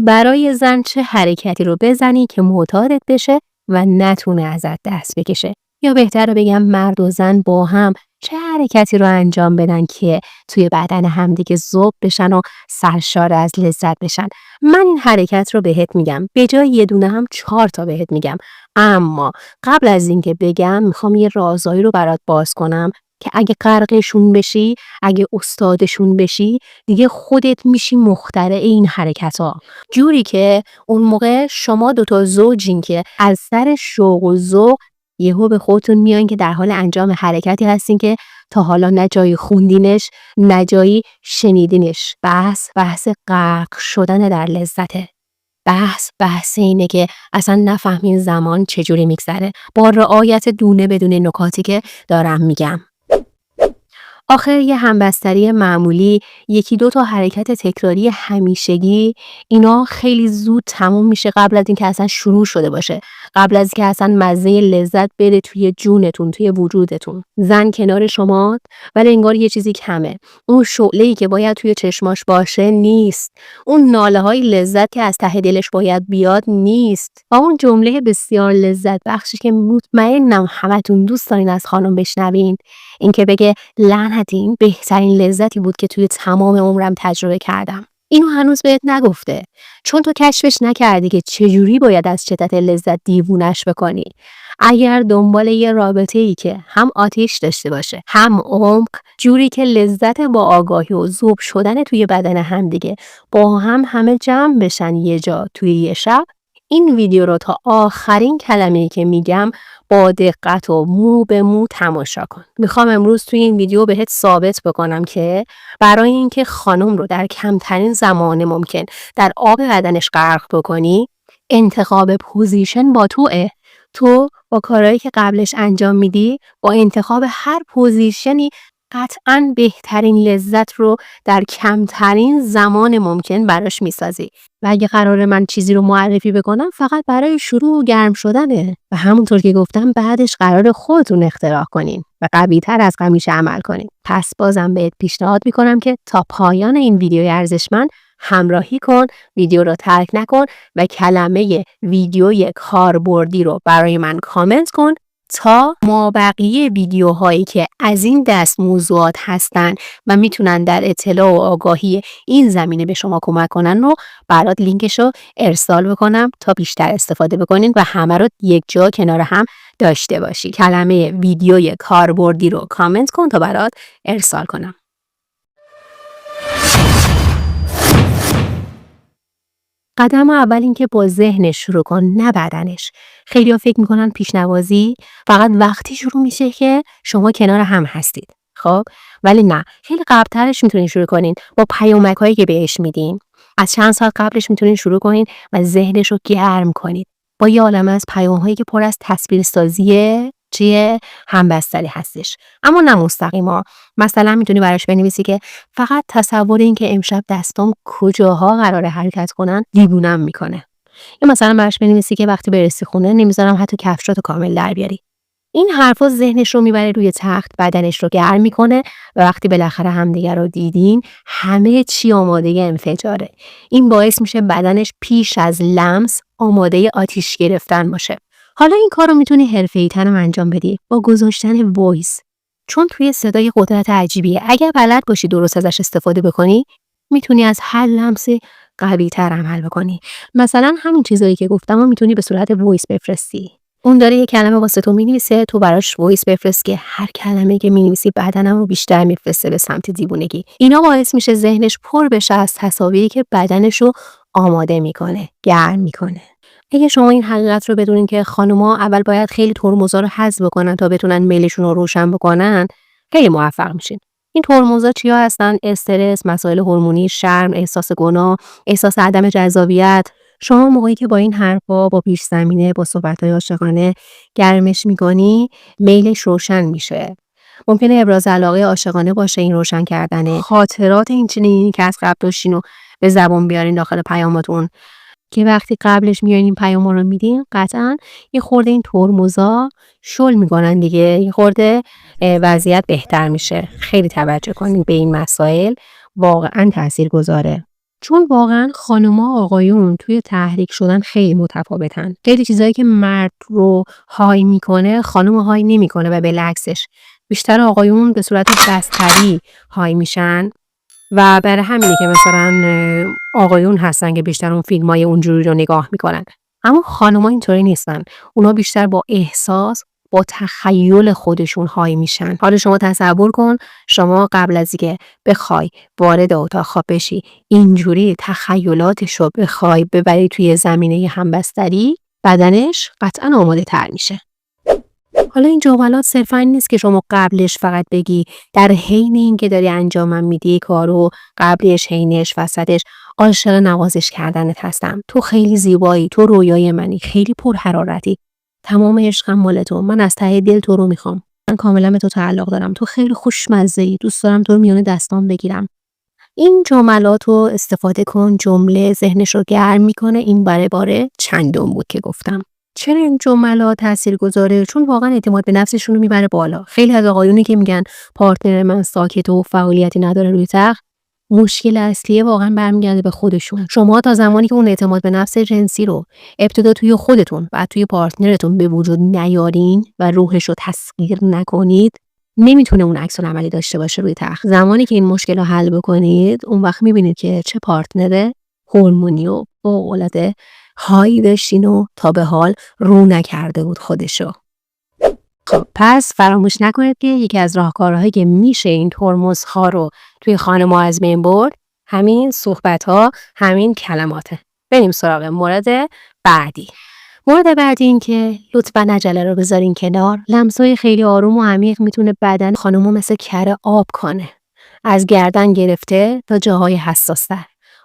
برای زن چه حرکتی رو بزنی که معتادت بشه و نتونه ازت دست بکشه. یا بهتره بگم مرد و زن با هم چه حرکتی رو انجام بدن که توی بدن همدیگه ذوب بشن و سرشار از لذت بشن. من این حرکت رو بهت میگم، به جای یه دونه هم 4 تا بهت میگم. اما قبل از اینکه بگم میخوام یه رازایی رو برات باز کنم که اگه غرقشون بشی، اگه استادشون بشی، دیگه خودت میشی مخترع این حرکت ها. جوری که اون موقع شما 2 تا زوجین که از سر شوق و ذوق یهو به خودتون میان که در حال انجام حرکتی هستین که تا حالا نه جایی خوندینش نه جایی شنیدینش. بحث غرق شدن در لذته. بحث اینه که اصلا نفهمین زمان چجوری میگذره، با رعایت دونه بدون نکاتی که دارم میگم. آخر یه همبستری معمولی، 1-2 تا حرکت تکراری همیشگی، اینا خیلی زود تموم میشه قبل از اینکه اصلا شروع شده باشه، قبل از اینکه اصلا مزه لذت بره توی جونتون، توی وجودتون. زن کنار شما ولی انگار یه چیزی کمه. اون شعله‌ای که باید توی چشماش باشه نیست. اون ناله‌های لذت که از ته دلش باید بیاد نیست. و اون جمله بسیار لذت بخشی که مطمئنم همتون دوست دارین از خانم بشنوین، این که بگه لعنتین بهترین لذتی بود که توی تمام عمرم تجربه کردم. اینو هنوز بهت نگفته، چون تو کشفش نکردی که چجوری باید از شدت لذت دیوونش بکنی. اگر دنبال یه رابطه‌ای که هم آتیش داشته باشه هم عمق، جوری که لذت با آگاهی و ذوب شدن توی بدن هم دیگه با هم همه جمع بشن یه جا توی یه شب، این ویدیو رو تا آخرین کلمه‌ای که میگم با دقت و مو به مو تماشا کن. میخوام امروز توی این ویدیو بهت ثابت بکنم که برای اینکه خانم رو در کمترین زمان ممکن در آب بدنش غرق بکنی، انتخاب پوزیشن با توئه. تو با کارهایی که قبلش انجام میدی، با انتخاب هر پوزیشنی قطعاً بهترین لذت رو در کمترین زمان ممکن براش میسازی. و اگه قراره من چیزی رو معرفی بکنم فقط برای شروع و گرم شدنه و همونطور که گفتم بعدش قراره خودتون اختراع کنین و قوی‌تر از همیشه عمل کنین. پس بازم بهت پیشنهاد میکنم که تا پایان این ویدیو ارزشمند همراهی کن، ویدیو رو ترک نکن و کلمه ویدیوی کاربردی رو برای من کامنت کن تا مابقی ویدیوهایی که از این دست موضوعات هستن و میتونن در اطلاع و آگاهی این زمینه به شما کمک کنن رو برات لینکشو ارسال بکنم تا بیشتر استفاده بکنین و همه رو یک جا کنار هم داشته باشی. کلمه ویدیوی کاربردی رو کامنت کن تا برات ارسال کنم. قدم اول این که با ذهنش شروع کن، نه بدنش. خیلی‌ها فکر میکنن پیشنوازی فقط وقتی شروع میشه که شما کنار هم هستید. خب ولی نه، خیلی قبل‌ترش میتونین شروع کنین با پیامک‌هایی که بهش میدین. از چند ساعت قبلش میتونین شروع کنین و ذهنش رو گرم کنید با یه عالمه از پیام‌هایی که پر از تصویرسازی چیه همبستری هستش، اما نه مستقیما. مثلا میتونی براش بنویسی که فقط تصور این که امشب دستام کجاها قراره حرکت کنن دیوونم میکنه. یا مثلا براش بنویسی که وقتی برسی خونه نمیذارم حتی کفشاتو کامل در بیاری. این حرفا ذهنش رو میبره روی تخت، بدنش رو گرم میکنه و وقتی بالاخره همدیگه رو دیدین همه چی آماده انفجاره. این باعث میشه بدنش پیش از لمس آماده آتیش گرفتن باشه. حالا این کار رو میتونی حرفه‌ای‌تر انجام بدی با گذاشتن وایس، چون توی صدای قدرت عجیبیه. اگر بلد باشی درست ازش استفاده بکنی میتونی از هر لمسی قوی‌تر عمل بکنی. مثلا همین چیزایی که گفتم رو میتونی به صورت وایس بفرستی. اون داره یه کلمه واسه تو مینویسه، تو براش وایس بفرست که هر کلمه که مینویسی بدنم رو بیشتر میفرسته به سمت دیوونگی. اینا باعث میشه ذهنش پر بشه از تصاویری که بدنش رو آماده میکنه، گرم میکنه. اگه شما این حقیقت رو بدونین که خانوما اول باید خیلی ترمزا رو حذف بکنن تا بتونن میلشون رو روشن بکنن، خیلی موفق میشین. این ترمزا چیا هستن؟ استرس، مسائل هورمونی، شرم، احساس گناه، احساس عدم جذابیت. شما موقعی که با این حرفا، با پیش زمینه، با صحبت‌های عاشقانه گرمش میکنی، میلش روشن میشه. ممکنه ابراز علاقه عاشقانه باشه این روشن کردنه. خاطرات این چنینی که از قبل داشتین رو به زبان بیارین داخل پیاماتون که وقتی قبلش میارین این پیاما رو میدین قطعاً یه خورده این ترمزا شل میکنن دیگه، یه خورده وضعیت بهتر میشه. خیلی توجه کنین به این مسائل، واقعاً تاثیرگذاره. چون واقعا خانوما آقایون توی تحریک شدن خیلی متفاوتن. خیلی چیزایی که مرد رو های میکنه خانوم های نمیکنه و بالعکسش. بیشتر آقایون به صورت بستری های میشن و برای همینه که مثلا آقایون هستن که بیشتر اون فیلم های اونجوری رو نگاه میکنن. اما خانوما اینطوری نیستن. اونا بیشتر با احساس، با تخیل خودشون های میشن. حالا شما تصور کن شما قبل از اینکه بخوای وارد اتاق خواب بشی اینجوری تخیلاتشو بخوای ببری توی زمینه همبستری، بدنش قطعا آماده تر میشه. حالا این جملات صرفا نیست که شما قبلش فقط بگی در حین این که داری انجام میدی کارو، قبلش، حینش، وسطش عاشق نوازش کردنت هستم. تو خیلی زیبایی، تو رویای منی، خیلی پرحرارتی. تمام عشقم مال تو. من از ته دل تو رو میخوام. من کاملا به تو تعلق دارم. تو خیلی خوشمزه‌ای. دوست دارم تو رو میونه دستام بگیرم. این جملات رو استفاده کن. جمله ذهنش رو گرم میکنه. این باره چندم بود که گفتم. چرا این جملات تاثیرگذاره؟ چون واقعا اعتماد به نفسشون رو میبره بالا. خیلی از آقایونی که میگن پارتنر من ساکت و فعالیتی نداره روی تخت، مشکل اصلی واقعا برمیگرده به خودشون. شما تا زمانی که اون اعتماد به نفس جنسی رو ابتدا توی خودتون و توی پارتنرتون به وجود نیارین و روحش رو تسخیر نکنید، نمیتونه اون عکس العملی داشته باشه روی تخت. زمانی که این مشکل رو حل بکنید، اون وقت میبینید که چه پارتنر هورمونی و فوق‌العاده هایی داشتین و تا به حال رو نکرده بود خودشو. خب پس فراموش نکنید که یکی از راهکارهایی که میشه این ترمزها رو توی خانم‌ها از بین برد، همین صحبت‌ها، همین کلماته. بریم سراغ مورد بعدی. مورد بعدی این که لطفاً عجله رو بذارین کنار. لمسای خیلی آروم و عمیق میتونه بدن خانمو مثل کره آب کنه. از گردن گرفته تا جاهای حساس‌تر.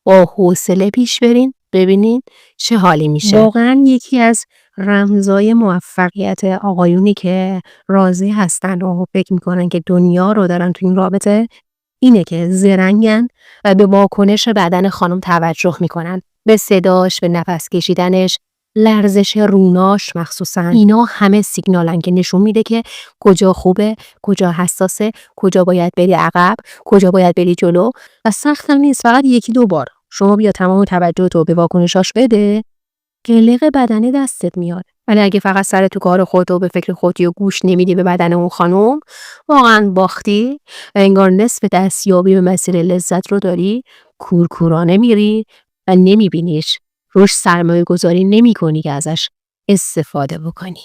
با حوصله پیش برین، ببینین چه حالی میشه. واقعاً یکی از رمزای موفقیت آقایونی که راضی هستن و فکر میکنن که دنیا رو دارن تو این رابطه اینه که زرنگن و به واکنش بدن خانم توجه میکنن. به صداش، به نفس کشیدنش، لرزش روناش مخصوصا. اینا همه سیگنالن که نشون میده که کجا خوبه، کجا حساسه، کجا باید بری عقب، کجا باید بری جلو. و سخت هم نیست، فقط یکی دو بار شما بیا تمام توجه تو به واکنشاش بده، قلق بدنی دستت میاد. ولی اگه فقط سر تو کار خودت و به فکر خودی و گوش نمیدی به بدن اون خانم، واقعا باختی و انگار نصف دستیابی به مسیر لذت رو داری کورکورانه میری و نمیبینیش، روش سرمایه گذاری نمی کنی که ازش استفاده بکنی.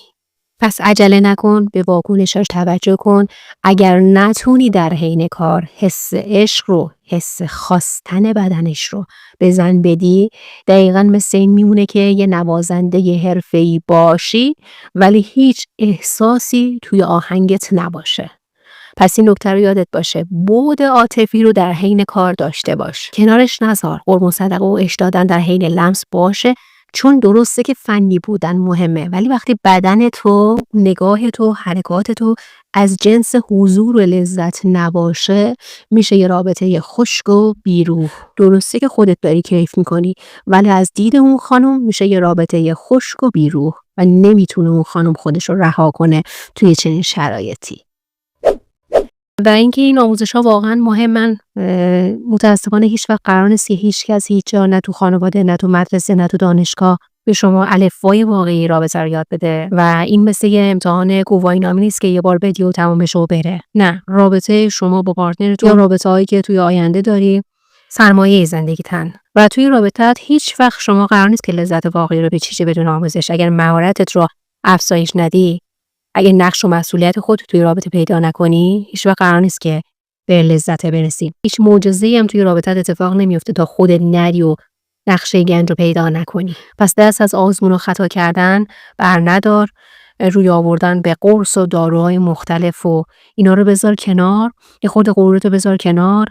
پس عجله نکن، به واکنشش توجه کن. اگر نتونی در حین کار حس عشق رو، حس خواستن بدنش رو بزن بدی، دقیقاً مثل این میمونه که یه نوازنده حرفه‌ای باشی ولی هیچ احساسی توی آهنگت نباشه. پس این نکته رو یادت باشه، بعد عاطفی رو در حین کار داشته باش. کنارش نذار. قربون صدقه و عشق دادن در حین لمس باشه، چون درسته که فنی بودن مهمه، ولی وقتی بدن تو، نگاه تو، حرکات تو از جنس حضور و لذت نباشه، میشه یه رابطه خشک و بیروح. درسته که خودت داری کیف میکنی، ولی از دید اون خانم میشه یه رابطه خشک و بیروح و نمیتونه اون خانم خودش رو رها کنه توی چنین شرایطی. و اینکه این آموزش‌ها واقعا مهمن. متاسفانه هیچ وقت قرار نیست که هیچ کس هیچ جا، نه تو خانواده، نه تو مدرسه، نه تو دانشگاه، به شما الفبای واقعی رابطه رو یاد بده و این مثل یه امتحان گواهینامه نیست که یه بار بدی و تمام بشه و بره. نه، رابطه شما با پارتنرتون یا رابطه‌هایی که توی آینده داری سرمایه زندگیتن و توی رابطت هیچ وقت شما قرار نیست که لذت واقعی رو بچشی بدون آموزش. اگر مهارتت رو افزایش ندی، اگه نقش و مسئولیت خودت توی رابطه پیدا نکنی، هیچ وقت قرار نیست که به لذت برسی. هیچ معجزه‌ای هم توی رابطت اتفاق نمیفته تا خودت نری و نقشه گنج رو پیدا نکنی. پس دست از آزمون و خطا کردن بر ندار، روی آوردن به قرص و داروهای مختلف و اینا رو بذار کنار. یه خورده غرورتو بذار کنار.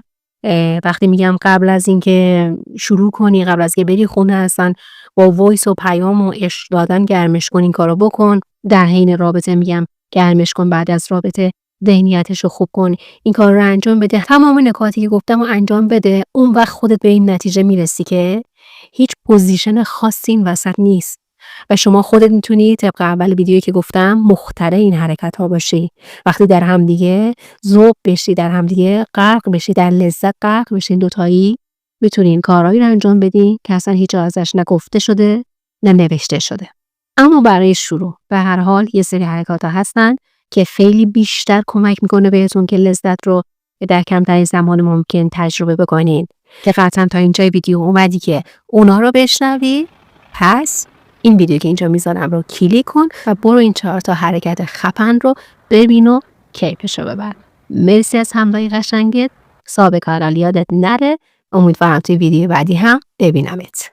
وقتی میگم قبل از اینکه شروع کنی، قبل از که بری خونه، هستن با وایس و پیام و عشق دادن گرمش کن. این کارو بکن. در حین رابطه میگم گرمش کن. بعد از رابطه ذهنیتش رو خوب کن. این کار رو انجام بده. تمام نکاتی که گفتم رو انجام بده. اون وقت خودت به این نتیجه میرسی که هیچ پوزیشن خاصی این وسط نیست و شما خودت میتونی طبق اول ویدیویی که گفتم مخترع این حرکت ها باشی. وقتی در هم دیگه ذوق بشی، در هم دیگه غرق بشی، در لذت غرق بشین دوتایی، میتونی این کارهایی رو انجام بدی که اصلا هیچ ازش نه گفته شده نه نوشته شده. اما برای شروع به هر حال یه سری حرکات هستن که خیلی بیشتر کمک میکنه بهتون که لذت رو در کمترین زمان ممکن تجربه بکنین. که قطعا تا اینجای ویدیو اومدی که اونا رو بشنوی، پس این ویدیو که اینجا میذارم رو کلیک کن و برو این 4 تا حرکت خفن رو ببین و کیفشو ببر. مرسی از همراهی قشنگت. سابقه کانال یادت نره. امیدوارم توی ویدیو بعدی هم ببینمت.